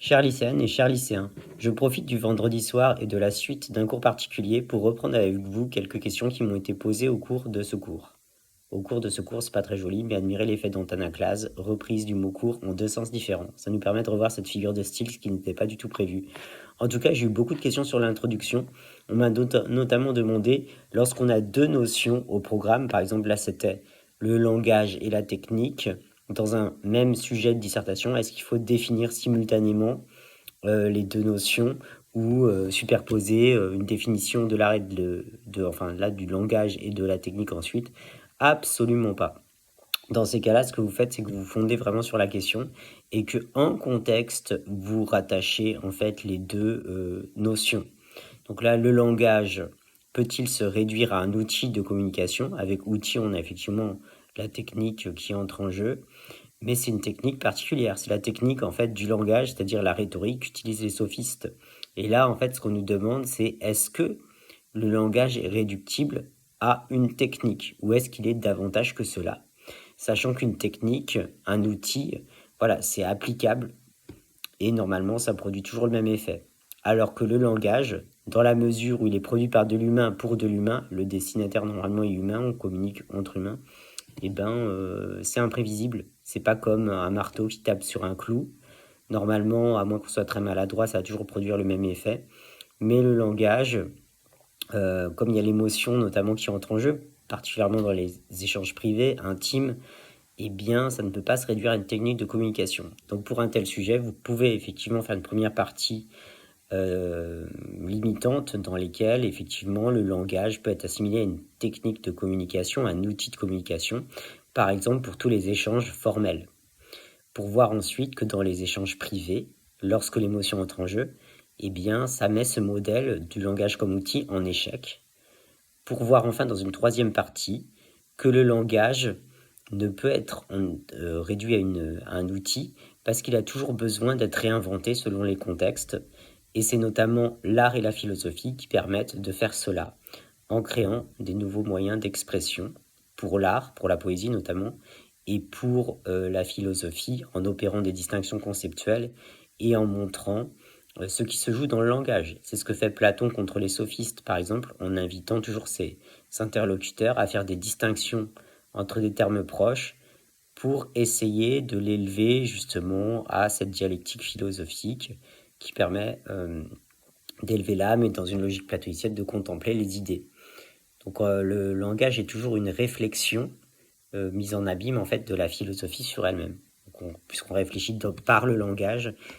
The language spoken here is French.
Chères lycéennes et chers lycéens, je profite du vendredi soir et de la suite d'un cours particulier pour reprendre avec vous quelques questions qui m'ont été posées au cours de ce cours. Au cours de ce cours, c'est pas très joli, mais admirez l'effet d'Antanaclase, reprise du mot cours en deux sens différents. Ça nous permet de revoir cette figure de style, ce qui n'était pas du tout prévu. En tout cas, j'ai eu beaucoup de questions sur l'introduction. On m'a notamment demandé, lorsqu'on a deux notions au programme, par exemple là c'était le langage et la technique, dans un même sujet de dissertation, est-ce qu'il faut définir simultanément les deux notions ou superposer une définition de l'art et enfin là du langage et de la technique ensuite? Absolument pas. Dans ces cas-là, ce que vous faites, c'est que vous fondez vraiment sur la question et que en contexte, vous rattachez en fait les deux notions. Donc là, le langage peut-il se réduire à un outil de communication? Avec outil, on a effectivement la technique qui entre en jeu, mais c'est une technique particulière. C'est la technique en fait du langage, c'est-à-dire la rhétorique qu'utilisent les sophistes. Et là, en fait, ce qu'on nous demande, c'est est-ce que le langage est réductible à une technique ou est-ce qu'il est davantage que cela? Sachant qu'une technique, un outil, voilà, c'est applicable et normalement ça produit toujours le même effet. Alors que le langage, dans la mesure où il est produit par de l'humain pour de l'humain, le destinataire normalement est humain, on communique entre humains, et c'est imprévisible. C'est pas comme un marteau qui tape sur un clou. Normalement, à moins qu'on soit très maladroit, ça va toujours produire le même effet. Mais le langage, comme il y a l'émotion notamment qui entre en jeu, particulièrement dans les échanges privés, intimes, eh bien, ça ne peut pas se réduire à une technique de communication. Donc, pour un tel sujet, vous pouvez effectivement faire une première partie limitante dans lesquelles, effectivement, le langage peut être assimilé à une technique de communication, un outil de communication, par exemple pour tous les échanges formels. Pour voir ensuite que dans les échanges privés, lorsque l'émotion entre en jeu, eh bien, ça met ce modèle du langage comme outil en échec. Pour voir enfin dans une troisième partie que le langage ne peut être réduit à un outil parce qu'il a toujours besoin d'être réinventé selon les contextes. Et c'est notamment l'art et la philosophie qui permettent de faire cela, en créant des nouveaux moyens d'expression, pour l'art, pour la poésie notamment, et pour la philosophie, en opérant des distinctions conceptuelles et en montrant ce qui se joue dans le langage. C'est ce que fait Platon contre les sophistes, par exemple, en invitant toujours ses interlocuteurs à faire des distinctions entre des termes proches pour essayer de l'élever justement à cette dialectique philosophique qui permet d'élever l'âme et dans une logique platonicienne de contempler les idées. Donc le langage est toujours une réflexion mise en abîme en fait de la philosophie sur elle-même. Puisqu'on réfléchit par le langage